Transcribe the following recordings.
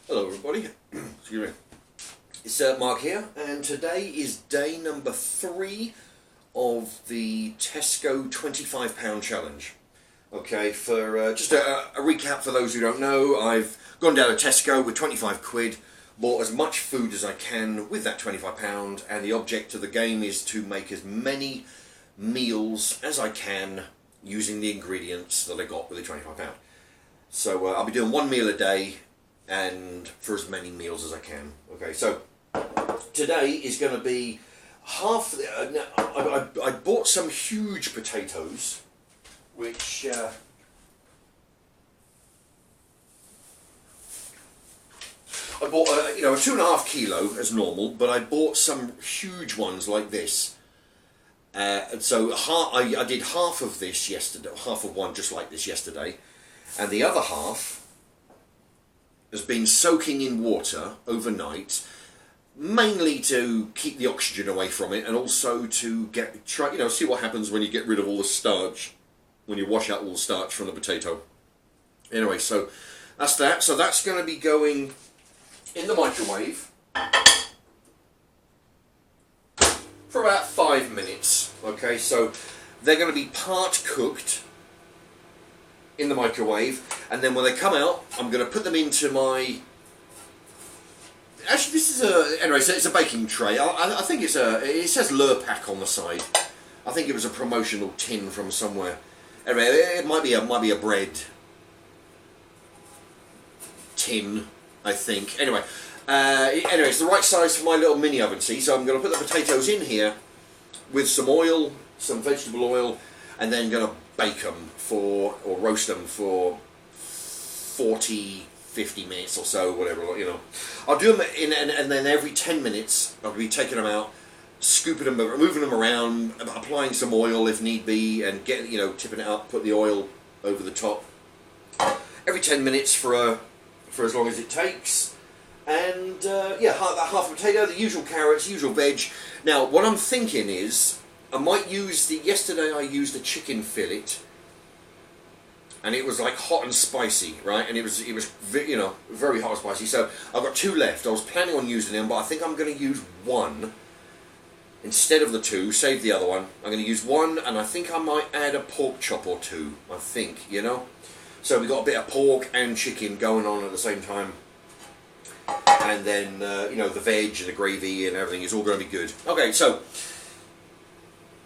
Hello everybody, excuse me. It's Mark here, and today is day number 3 of the Tesco £25 challenge. Okay, for just a recap for those who don't know, I've gone down to Tesco with 25 quid, bought as much food as I can with that £25, and the object of the game is to make as many meals as I can using the ingredients that I got with the £25. So I'll be doing one meal a day, and for as many meals as I can. Okay, so today is going to be half. I bought some huge potatoes, which I bought a 2.5 kilo as normal, but I bought some huge ones like this. And so I did half of this yesterday, half of one just like this yesterday, and the other half has been soaking in water overnight, mainly to keep the oxygen away from it, and also to see what happens when you get rid of all the starch, when you wash out all the starch from the potato. Anyway, so that's that. So that's going to be going in the microwave for about 5 minutes. Okay, so they're going to be part cooked in the microwave, and then when they come out, I'm going to put them into my. Actually, this is anyway. So it's a baking tray. I think it says Lurpak on the side. I think it was a promotional tin from somewhere. Anyway, it might be a bread tin, I think. Anyway, it's the right size for my little mini oven. See, so I'm going to put the potatoes in here with some oil, some vegetable oil, and then going to bake them or roast them for 40-50 minutes or so, whatever, I'll do them and then every 10 minutes I'll be taking them out, scooping them, moving them around, applying some oil if need be, and getting, tipping it up, put the oil over the top. Every 10 minutes for as long as it takes. And half a potato, the usual carrots, usual veg. Now, what I'm thinking is, I might use yesterday I used a chicken fillet, and it was like hot and spicy, right? And it was very hot and spicy. So I've got 2 left. I was planning on using them, but I think I'm going to use 1 instead of the 2. Save the other one. I'm going to use 1, and I think I might add a pork chop or 2. I think, So we got a bit of pork and chicken going on at the same time, and then the veg and the gravy and everything is all going to be good. Okay, so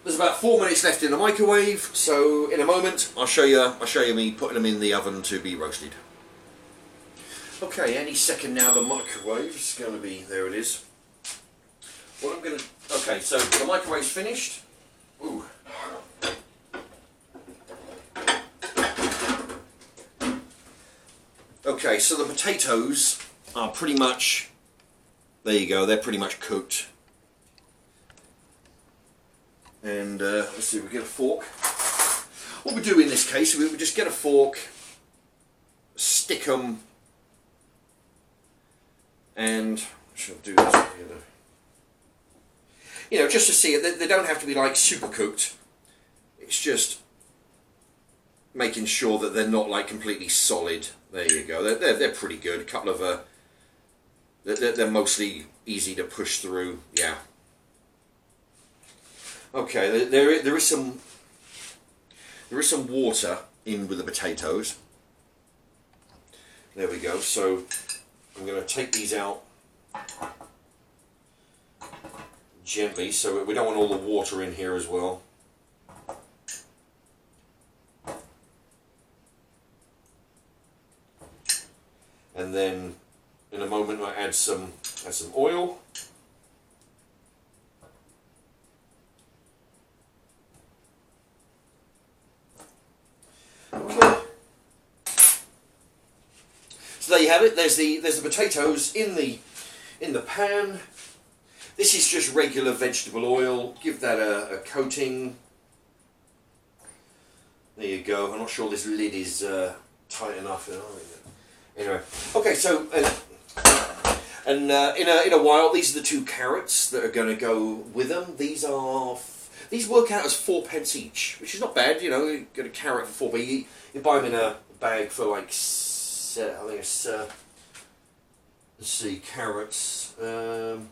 there's about 4 minutes left in the microwave, so in a moment I'll show you me putting them in the oven to be roasted. Okay, any second now the microwave's going to be, there it is. Okay, so the microwave's finished. Ooh. Okay, so the potatoes are pretty much, there you go, they're pretty much cooked. And let's see, we get a fork. What we do in this case, we just get a fork, stick them, and I should do this together. Just to see it. They don't have to be like super cooked. It's just making sure that they're not like completely solid. There you go. They're pretty good. A couple of they're mostly easy to push through. Yeah. Okay, there is some water in with the potatoes. There we go. So I'm going to take these out gently, so we don't want all the water in here as well. And then in a moment I add some oil. Okay. So there you have it. There's the potatoes in the pan. This is just regular vegetable oil. Give that a coating. There you go. I'm not sure this lid is tight enough. Anyway, okay. So in a while, these are the 2 carrots that are going to go with them. These work out as 4p each, which is not bad. You get a carrot for 4p. You buy them in a bag for like I think it's let's see, carrots. 30,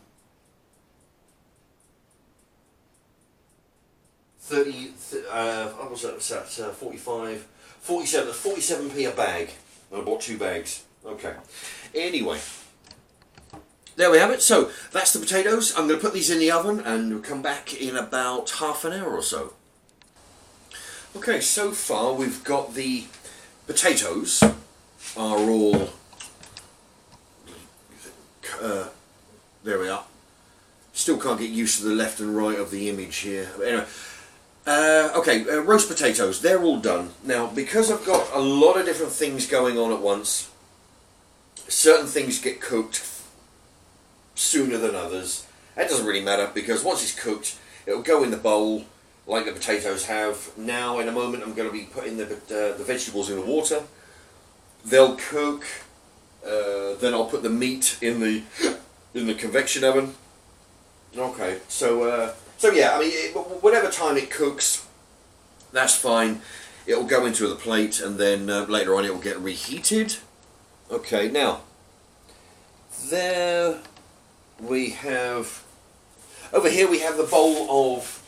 what was that? What's that? 45, 47, 47p a bag. I bought 2 bags. Okay. Anyway, there we have it. So that's the potatoes. I'm going to put these in the oven and we'll come back in about half an hour or so. Okay, so far we've got the potatoes are all there we are. Still can't get used to the left and right of the image here. But anyway, okay, roast potatoes, they're all done. Now, because I've got a lot of different things going on at once, certain things get cooked sooner than others. That doesn't really matter, because once it's cooked, it'll go in the bowl like the potatoes have. Now, in a moment, I'm going to be putting the vegetables in the water. They'll cook. Then I'll put the meat in the convection oven. Okay, so yeah, I mean, whatever time it cooks, that's fine. It'll go into the plate, and then later on it will get reheated. Okay, now there we have, over here we have the bowl of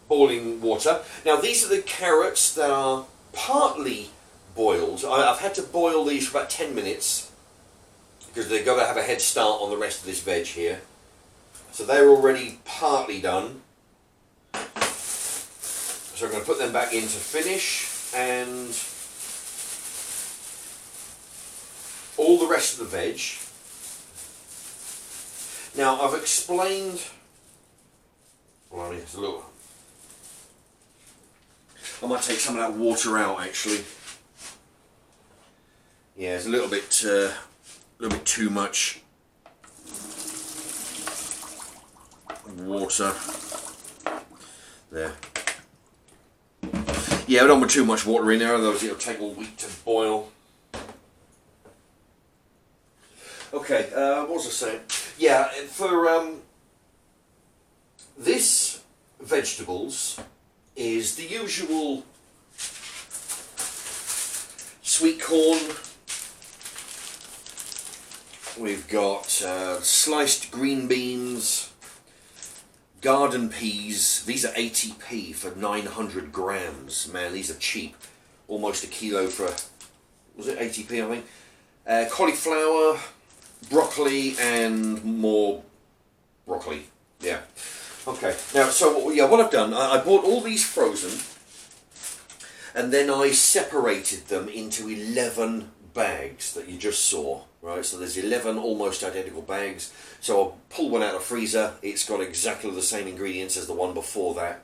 boiling water. Now these are the carrots that are partly boiled. I've had to boil these for about 10 minutes because they've got to have a head start on the rest of this veg here. So they're already partly done. So I'm going to put them back in to finish, and all the rest of the veg. Now I've explained, well, I mean, it's a little, I might take some of that water out actually. Yeah, it's a little bit too much water there. Yeah, I don't want too much water in there, otherwise it'll take a week to boil. Okay, what was I saying? Yeah, for this vegetables is the usual sweet corn. We've got sliced green beans, garden peas. These are 80p for 900 grams. Man, these are cheap. Almost a kilo for, was it 80p I think? Cauliflower, broccoli, and more broccoli. Yeah. Okay. Now, so yeah, what I've done, I bought all these frozen, and then I separated them into 11 bags that you just saw. Right, so there's 11 almost identical bags. So I'll pull one out of the freezer. It's got exactly the same ingredients as the one before that.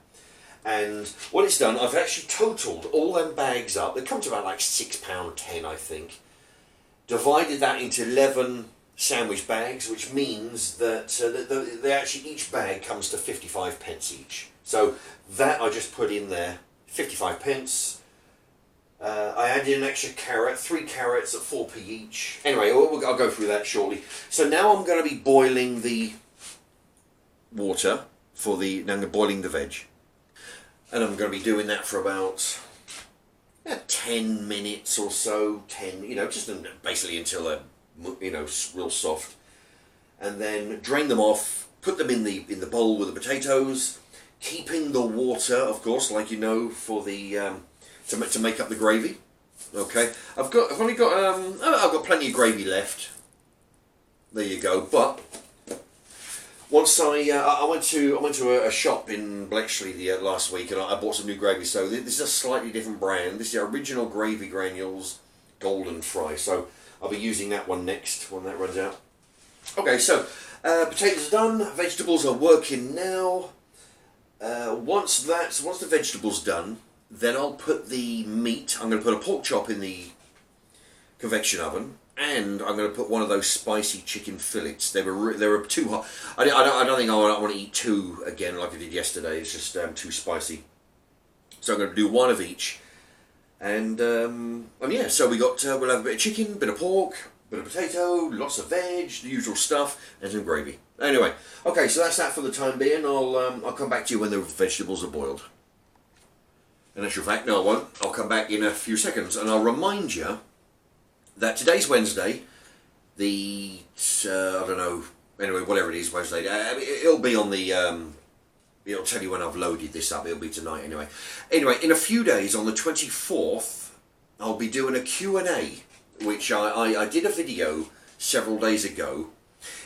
And what it's done, I've actually totaled all them bags up. They come to about like £6.10, I think. Divided that into 11 sandwich bags, which means that they actually, each bag comes to 55p each. So that I just put in there, 55p. I added an extra carrot, 3 carrots at 4p each. Anyway, I'll go through that shortly. So now I'm going to be boiling the water for the, now I'm boiling the veg. And I'm going to be doing that for about 10 minutes or so, 10, you know, just basically until they're, you know, real soft. And then drain them off, put them in the bowl with the potatoes, keeping the water, of course, like you know, for the to make up the gravy. Okay, I've only got I've got plenty of gravy left. There you go. But once I went to a shop in Bletchley last week, and I bought some new gravy. So this is a slightly different brand. This is the original gravy granules golden fry. So I'll be using that one next when that runs out. Okay, so potatoes are done. Vegetables are working now. Once the vegetables done, then I'll put the meat. I'm going to put a pork chop in the convection oven, and I'm going to put one of those spicy chicken fillets. They were too hot. I don't think I want to eat 2 again like I did yesterday. It's just too spicy. So I'm going to do 1 of each, and yeah. So we'll have a bit of chicken, bit of pork, bit of potato, lots of veg, the usual stuff, and some gravy. Anyway, okay. So that's that for the time being. I'll come back to you when the vegetables are boiled. In actual fact, no I won't. I'll come back in a few seconds, and I'll remind you that today's Wednesday, the I don't know, anyway, whatever it is, Wednesday. It'll be on the, it'll tell you when I've loaded this up. It'll be tonight anyway. Anyway, in a few days, on the 24th, I'll be doing a Q&A, which I did a video several days ago.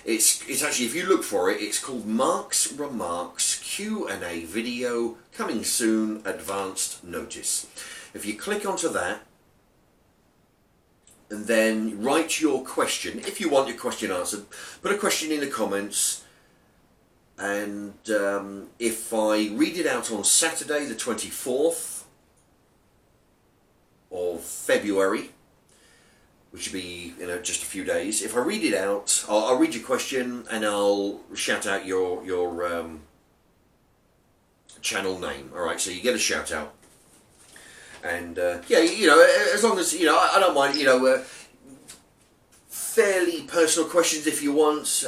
It's actually, if you look for it, it's called Mark's Remarks Q&A video, coming soon, advanced notice. If you click onto that, and then write your question, if you want your question answered, put a question in the comments, and if I read it out on Saturday the 24th of February, which will be, you know, just a few days, if I read it out, I'll read your question and I'll shout out your channel name. Alright, so you get a shout out. And yeah, you know, as long as, you know, I don't mind, you know, fairly personal questions if you want.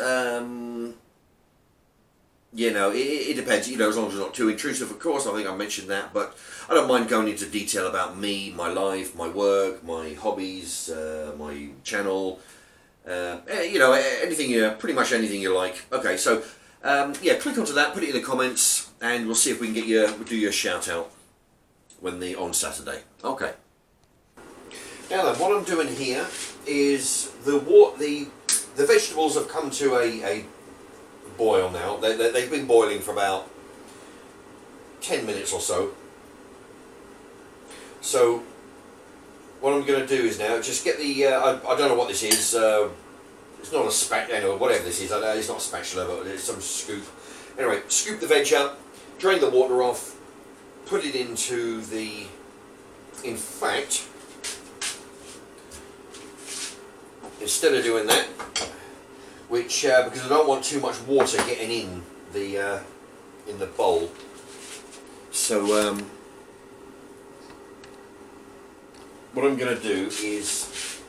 You know, it depends, you know, as long as it's not too intrusive, of course. I think I mentioned that, but I don't mind going into detail about me, my life, my work, my hobbies, my channel, you know, anything, pretty much anything you like. Okay, so, yeah, click onto that, put it in the comments, and we'll see if we can get you, do your shout out on Saturday. Okay. Now then, what I'm doing here is the vegetables have come to a boil now. They've been boiling for about 10 minutes or so. So what I'm going to do is now just get the I don't know what this is. It's not a spatula, anyway, whatever this is. I know it's not a spatula, but it's some scoop. Anyway, scoop the veg up, drain the water off, put it into the. In fact, instead of doing that, which because I don't want too much water getting in the bowl, so what I'm going to do is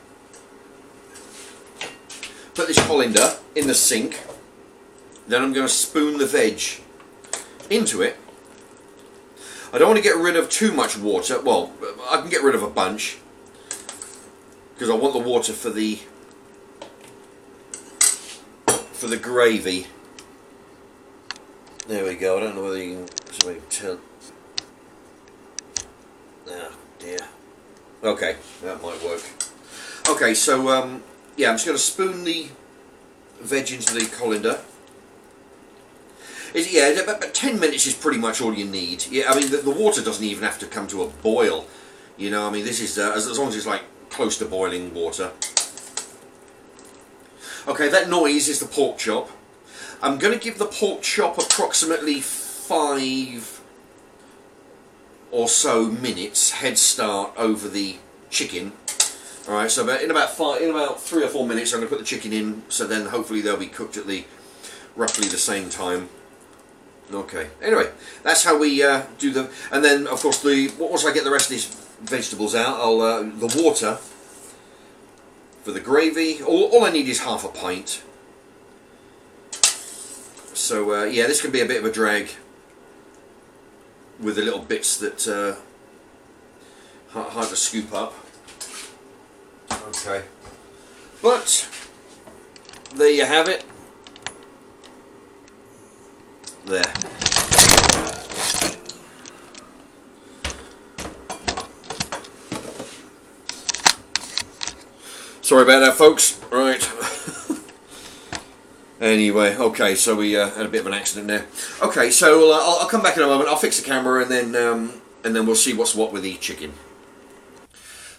put this colander in the sink. Then I'm going to spoon the veg into it. I don't want to get rid of too much water. Well, I can get rid of a bunch because I want the water for the gravy. There we go. I don't know whether you can tell. Oh dear. Okay, that might work. Okay, so yeah, I'm just going to spoon the veg into the colander. Yeah, but 10 minutes is pretty much all you need. Yeah, I mean the water doesn't even have to come to a boil. You know, I mean this is as long as it's like close to boiling water. Okay, that noise is the pork chop. I'm going to give the pork chop approximately 5 or so minutes head start over the chicken. All right, so in about 3 or 4 minutes, I'm going to put the chicken in. So then hopefully they'll be cooked at roughly the same time. Okay. Anyway, that's how we do the. And then of course once I get the rest of these vegetables out, I'll the water. For the gravy, all I need is half a pint. So yeah, this can be a bit of a drag with the little bits that hard to scoop up. Okay, but there you have it. There. Sorry about that, folks. Right. Anyway, okay, so we had a bit of an accident there. Okay, so I'll come back in a moment. I'll fix the camera and then we'll see what's what with the chicken.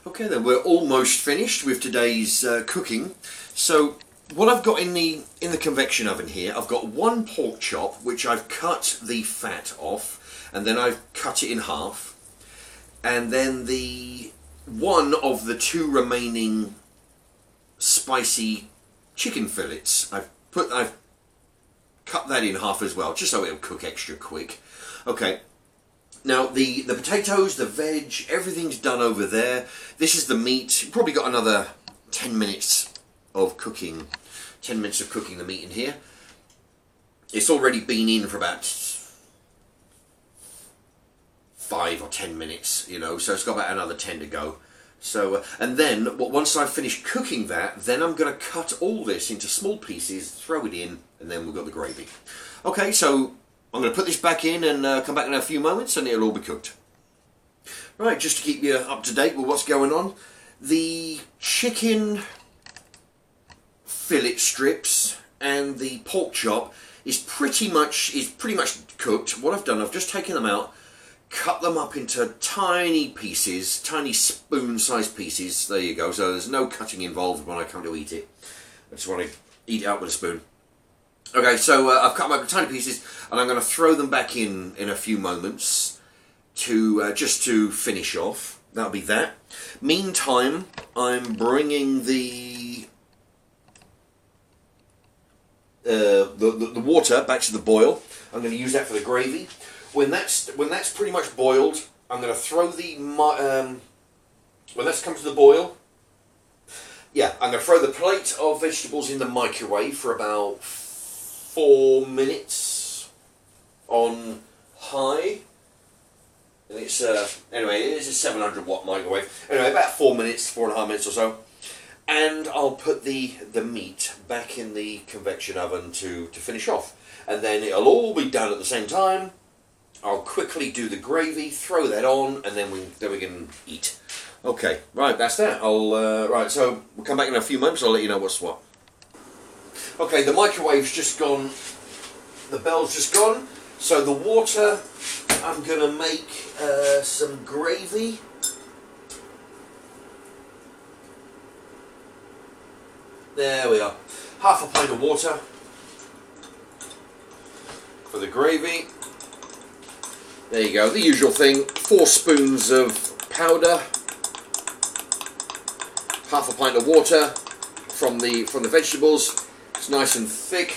Okay, then we're almost finished with today's cooking. So what I've got in the convection oven here, I've got one pork chop which I've cut the fat off, and then I've cut it in half, and then the one of the 2 remaining spicy chicken fillets, I've cut that in half as well, just so it'll cook extra quick. Okay, now the potatoes, the veg, everything's done over there. This is the meat. You've probably got another 10 minutes of cooking. 10 minutes of cooking the meat in here. It's already been in for about 5 or 10 minutes, you know, so it's got about another 10 to go. So, and then once I've finished cooking that, then I'm going to cut all this into small pieces, throw it in, and then we've got the gravy. Okay, so I'm going to put this back in and come back in a few moments, and it'll all be cooked. Right, just to keep you up to date with what's going on, the chicken fillet strips and the pork chop is pretty much cooked. What I've done, I've just taken them out, cut them up into tiny pieces, tiny spoon-sized pieces. There you go. So there's no cutting involved when I come to eat it. I just want to eat it out with a spoon. Okay, so I've cut them up into tiny pieces, and I'm going to throw them back in a few moments to just to finish off. That'll be that. Meantime, I'm bringing the water back to the boil. I'm going to use that for the gravy. When that's pretty much boiled, I'm going to throw the when that's come to the boil, yeah, I'm going to throw the plate of vegetables in the microwave for about 4 minutes on high. And it's anyway, it is a 700 watt microwave. Anyway, about 4 minutes, 4.5 minutes or so. And I'll put the meat back in the convection oven to finish off. And then it'll all be done at the same time. I'll quickly do the gravy, throw that on, and then we can eat. Okay, right, that's that. Right, so we'll come back in a few moments. I'll let you know what's what. Okay, the microwave's just gone. The bell's just gone. So the water, I'm gonna make some gravy. There we are. Half a pint of water for the gravy. There you go, the usual thing. 4 spoons of powder, half a pint of water from the vegetables. It's nice and thick.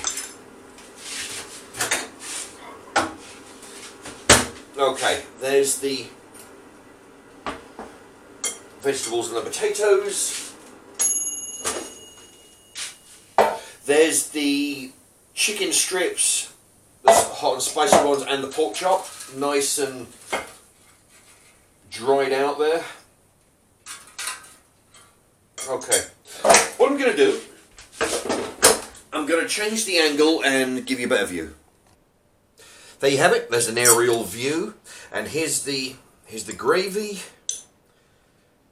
Okay, there's the vegetables and the potatoes. There's the chicken strips, the hot and spicy ones, and the pork chop, nice and dried out there. Okay, what I'm going to do, I'm going to change the angle and give you a better view. There you have it. There's an aerial view, and here's the gravy.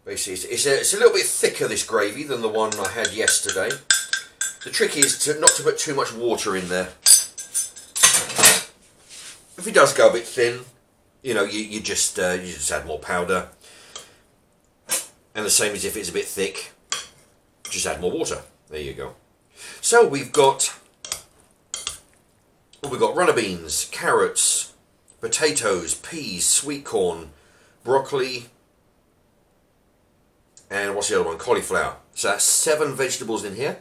Basically, it's a little bit thicker, this gravy, than the one I had yesterday. The trick is not to put too much water in there. If it does go a bit thin, you know, you just add more powder. And the same as if it's a bit thick, just add more water. There you go. So we've got runner beans, carrots, potatoes, peas, sweet corn, broccoli, and what's the other one? Cauliflower. So that's 7 vegetables in here.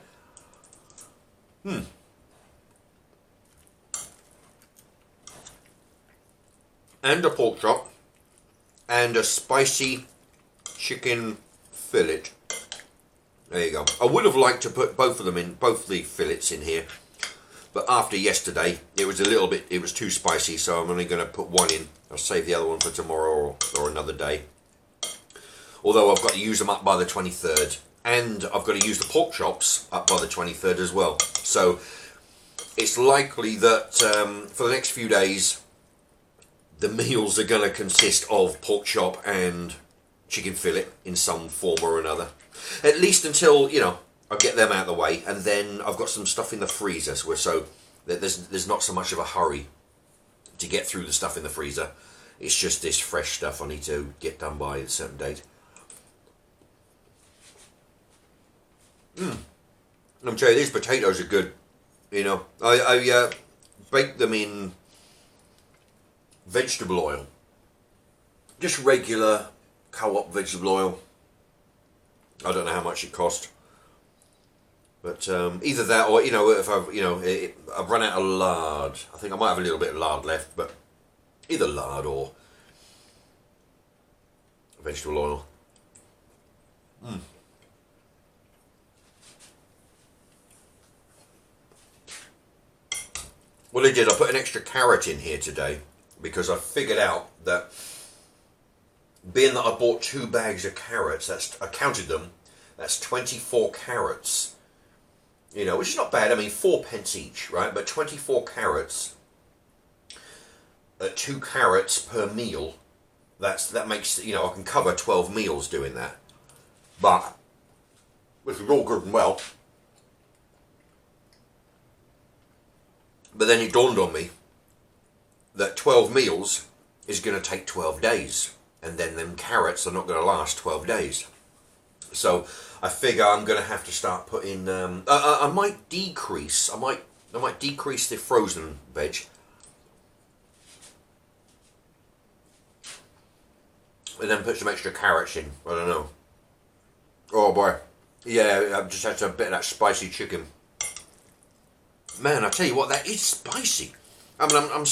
And a pork chop, and a spicy chicken fillet. There you go. I would have liked to put both of them in, both the fillets in here, but after yesterday, it was too spicy, so I'm only going to put one in. I'll save the other one for tomorrow or another day. Although I've got to use them up by the 23rd, and I've got to use the pork chops up by the 23rd as well. So it's likely that for the next few days, the meals are going to consist of pork chop and chicken fillet in some form or another. At least until, you know, I get them out of the way, and then I've got some stuff in the freezer, so there's not so much of a hurry to get through the stuff in the freezer. It's just this fresh stuff I need to get done by a certain date. I'm telling you, these potatoes are good. You know, I bake them in vegetable oil, just regular co-op vegetable oil. I don't know how much it cost, but either that or, you know, if I've run out of lard. I think I might have a little bit of lard left, but either lard or vegetable oil. Well, I put an extra carrot in here today because I figured out that being that I bought 2 bags of carrots, I counted them, that's 24 carrots, you know, which is not bad. I mean, 4p each, right? But 24 carrots at 2 carrots per meal, that makes, you know, I can cover 12 meals doing that. But this is all good and well. But then it dawned on me that 12 meals is going to take 12 days. And then them carrots are not going to last 12 days. So I figure I'm going to have to start putting, I might decrease the frozen veg. And then put some extra carrots in, I don't know. Oh boy. Yeah, I've just had a bit of that spicy chicken. Man, I tell you what, that is spicy. I mean, I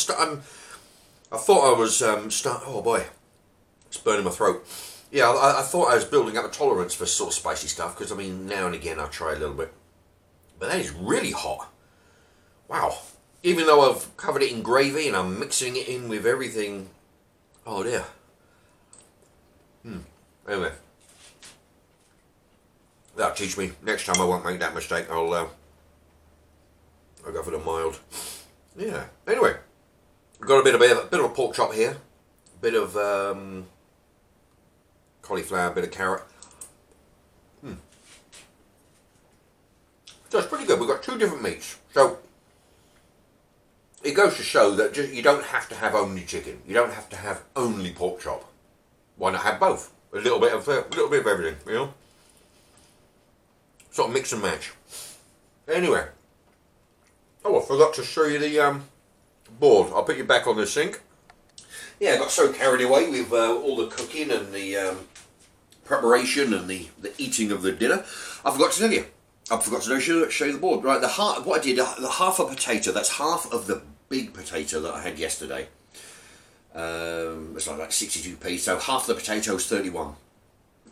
thought I was oh boy, it's burning my throat. Yeah, I thought I was building up a tolerance for sort of spicy stuff, because I mean, now and again I try a little bit. But that is really hot. Wow. Even though I've covered it in gravy and I'm mixing it in with everything. Oh dear. Anyway. That'll teach me. Next time I won't make that mistake. I'll go for the mild. Yeah. Anyway, got a bit of a pork chop here. A bit of cauliflower, a bit of carrot. So it's pretty good. We've got 2 different meats. So it goes to show that you don't have to have only chicken. You don't have to have only pork chop. Why not have both? A little bit of everything, you know. Sort of mix and match. Anyway. Oh, I forgot to show you the board. I'll put you back on the sink. Yeah, I got so carried away with all the cooking and the preparation and the eating of the dinner, I forgot to tell you. I forgot to show you the board. Right, what I did, the half a potato, that's half of the big potato that I had yesterday. It's like 62p, so half the potatoes 31.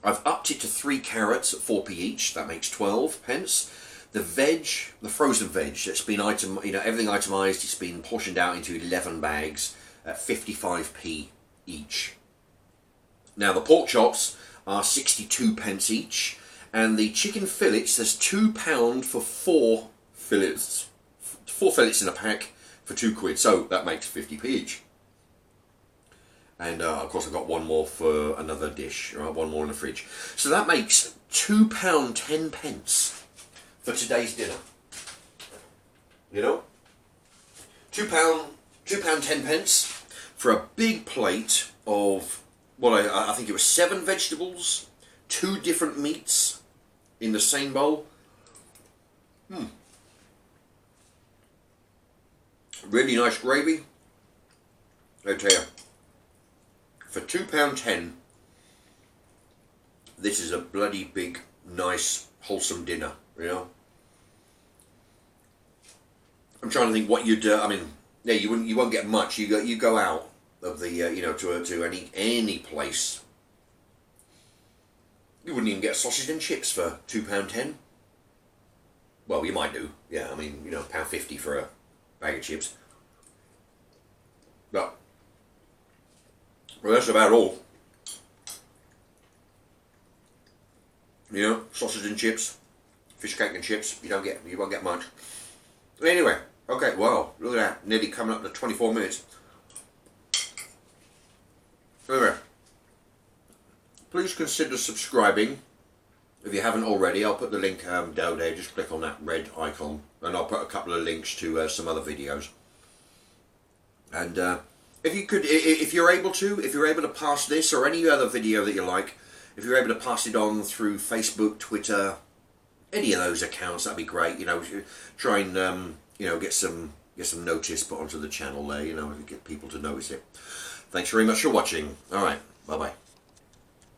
I've upped it to 3 carrots at 4p each. That makes 12p. The veg, the frozen veg, it's been everything itemised. It's been portioned out into 11 bags at 55p each. Now the pork chops are 62p each, and the chicken fillets, there's £2 for 4 fillets. 4 fillets in a pack for £2, so that makes 50p each. And of course I've got one more for another dish, right? One more in the fridge. So that makes £2 10p for today's dinner. You know? £2 10p for a big plate of, well, I think it was 7 vegetables, 2 different meats in the same bowl. Really nice gravy. I tell you, for £2.10, this is a bloody big, nice, wholesome dinner, you know. I'm trying to think what you'd. I mean, yeah, you won't get much. You go out of the you know, to any place. You wouldn't even get sausage and chips for £2.10. Well, you might do. Yeah, I mean, you know, £1.50 for a bag of chips. But well, that's about all. You know, sausage and chips, fish cake and chips. You won't get much. Anyway, okay. Wow, look at that. Nearly coming up to 24 minutes. Anyway, please consider subscribing if you haven't already. I'll put the link down there. Just click on that red icon, and I'll put a couple of links to some other videos. And if you're able to pass this or any other video that you like, if you're able to pass it on through Facebook, Twitter, any of those accounts, that'd be great. You know, try and you know, get some notice put onto the channel there. You know, get people to notice it. Thanks very much for watching. All right, bye bye.